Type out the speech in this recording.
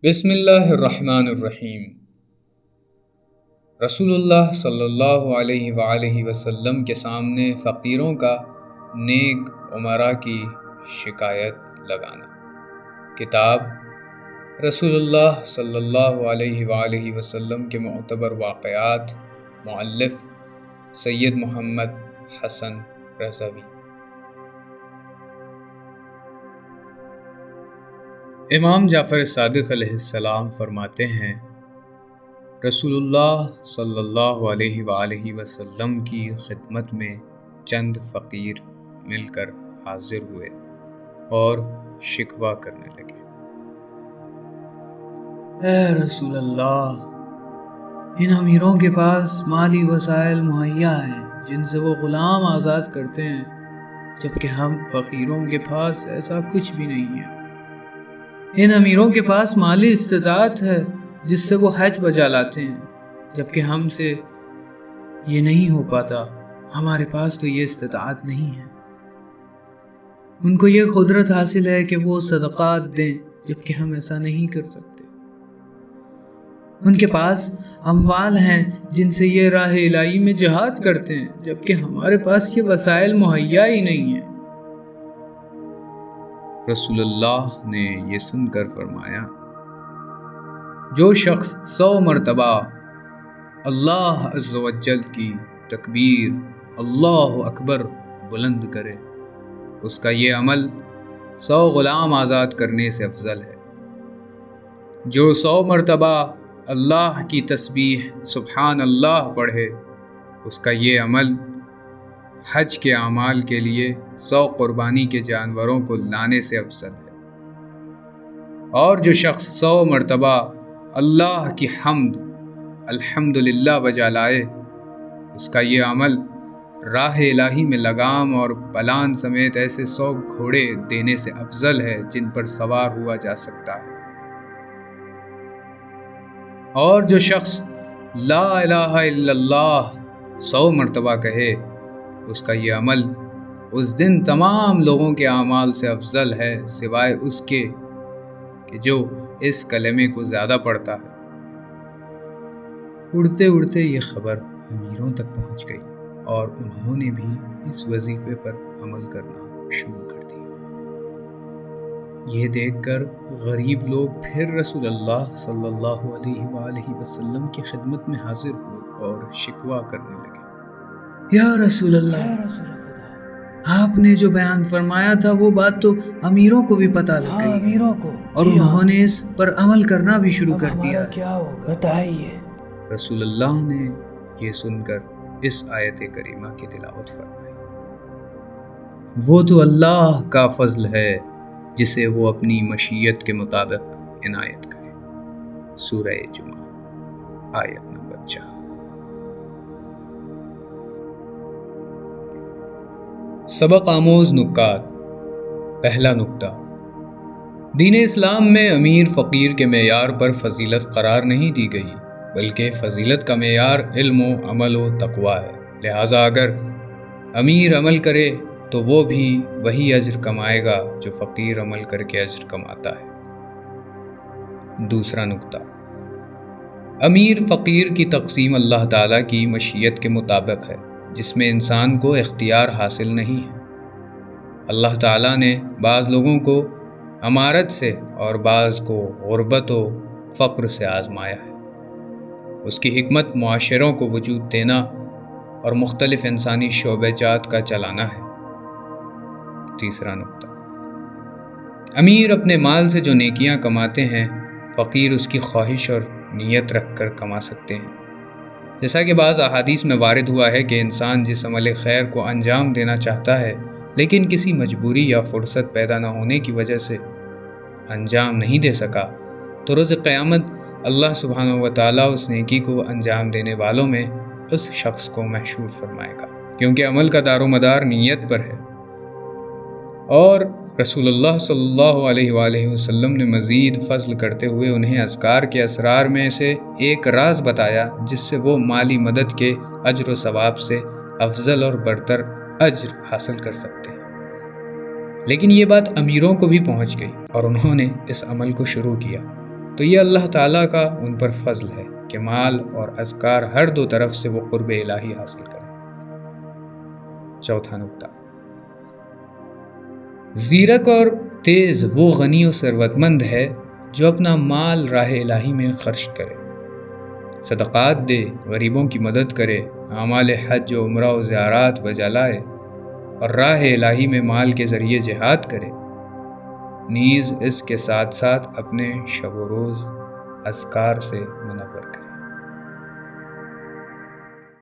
بسم اللہ الرحمن الرحیم۔ رسول اللہ صلی اللہ علیہ وآلہ وسلم کے سامنے فقیروں کا نیک امراء کی شکایت لگانا۔ کتاب رسول اللہ صلی اللہ علیہ وآلہ وسلم کے معتبر واقعات، مؤلف سید محمد حسن رضوی۔ امام جعفر صادق علیہ السلام فرماتے ہیں، رسول اللہ صلی اللہ علیہ وآلہ وسلم کی خدمت میں چند فقیر مل کر حاضر ہوئے اور شکوہ کرنے لگے۔ اے رسول اللہ، ان امیروں کے پاس مالی وسائل مہیا ہیں جن سے وہ غلام آزاد کرتے ہیں، جبکہ ہم فقیروں کے پاس ایسا کچھ بھی نہیں ہے۔ ان امیروں کے پاس مالی استطاعت ہے جس سے وہ حج بجا لاتے ہیں، جبکہ ہم سے یہ نہیں ہو پاتا، ہمارے پاس تو یہ استطاعت نہیں ہے۔ ان کو یہ قدرت حاصل ہے کہ وہ صدقات دیں، جبکہ ہم ایسا نہیں کر سکتے۔ ان کے پاس اموال ہیں جن سے یہ راہ الہی میں جہاد کرتے ہیں، جبکہ ہمارے پاس یہ وسائل مہیا ہی نہیں ہیں۔ رسول اللہ نے یہ سن کر فرمایا، جو شخص 100 مرتبہ اللہ عز و جل کی تکبیر اللہ اکبر بلند کرے، اس کا یہ عمل 100 غلام آزاد کرنے سے افضل ہے۔ جو 100 مرتبہ اللہ کی تسبیح سبحان اللہ پڑھے، اس کا یہ عمل حج کے اعمال کے لیے 100 قربانی کے جانوروں کو لانے سے افضل ہے۔ اور جو شخص 100 مرتبہ اللہ کی حمد الحمدللہ بجا لائے، اس کا یہ عمل راہ الہی میں لگام اور پلان سمیت ایسے 100 گھوڑے دینے سے افضل ہے جن پر سوار ہوا جا سکتا ہے۔ اور جو شخص لا الہ الا اللہ 100 مرتبہ کہے، اس کا یہ عمل اس دن تمام لوگوں کے اعمال سے افضل ہے، سوائے اس کے کہ جو اس کلمے کو زیادہ پڑھتا ہے۔ اڑتے اڑتے یہ خبر امیروں تک پہنچ گئی اور انہوں نے بھی اس وظیفے پر عمل کرنا شروع کر دیا۔ یہ دیکھ کر غریب لوگ پھر رسول اللہ صلی اللہ علیہ وآلہ وسلم کی خدمت میں حاضر ہوئے اور شکوہ کرنے لگے۔ یا رسول اللہ، آپ نے جو بیان فرمایا تھا وہ بات تو امیروں کو بھی پتہ لگ گئی، اور انہوں نے اس پر عمل کرنا بھی شروع کر دیا۔ کیا ہوگا بتائیے۔ رسول اللہ نے یہ سن کر اس آیت کریمہ کی تلاوت فرمائی، وہ تو اللہ کا فضل ہے جسے وہ اپنی مشیت کے مطابق عنایت کرے۔ سورہ جمعہ آیت نمبر 4۔ سبق آموز نکات۔ پہلا نکتہ، دین اسلام میں امیر فقیر کے معیار پر فضیلت قرار نہیں دی گئی، بلکہ فضیلت کا معیار علم و عمل و تقوی ہے۔ لہٰذا اگر امیر عمل کرے تو وہ بھی وہی اجر کمائے گا جو فقیر عمل کر کے اجر کماتا ہے۔ دوسرا نکتہ، امیر فقیر کی تقسیم اللہ تعالیٰ کی مشیت کے مطابق ہے، جس میں انسان کو اختیار حاصل نہیں ہے۔ اللہ تعالیٰ نے بعض لوگوں کو امارت سے اور بعض کو غربت و فقر سے آزمایا ہے۔ اس کی حکمت معاشروں کو وجود دینا اور مختلف انسانی شعبہ جات کا چلانا ہے۔ تیسرا نکتہ، امیر اپنے مال سے جو نیکیاں کماتے ہیں، فقیر اس کی خواہش اور نیت رکھ کر کما سکتے ہیں۔ جیسا کہ بعض احادیث میں وارد ہوا ہے کہ انسان جس عمل خیر کو انجام دینا چاہتا ہے لیکن کسی مجبوری یا فرصت پیدا نہ ہونے کی وجہ سے انجام نہیں دے سکا، تو روز قیامت اللہ سبحانہ و تعالیٰ اس نیکی کو انجام دینے والوں میں اس شخص کو محشور فرمائے گا، کیونکہ عمل کا دار و مدار نیت پر ہے۔ اور رسول اللہ صلی اللہ علیہ وآلہ وسلم نے مزید فضل کرتے ہوئے انہیں اذکار کے اسرار میں سے ایک راز بتایا جس سے وہ مالی مدد کے اجر و ثواب سے افضل اور برتر اجر حاصل کر سکتے ہیں۔ لیکن یہ بات امیروں کو بھی پہنچ گئی اور انہوں نے اس عمل کو شروع کیا۔ تو یہ اللہ تعالیٰ کا ان پر فضل ہے کہ مال اور اذکار ہر دو طرف سے وہ قرب الہی حاصل کریں۔ چوتھا نکتہ، زیرک اور تیز وہ غنی و ثروت مند ہے جو اپنا مال راہ الہی میں خرچ کرے، صدقات دے، غریبوں کی مدد کرے، اعمال حج و عمرہ و زیارات بجا لائے اور راہ الہی میں مال کے ذریعے جہاد کرے، نیز اس کے ساتھ ساتھ اپنے شب و روز اذکار سے منور کرے۔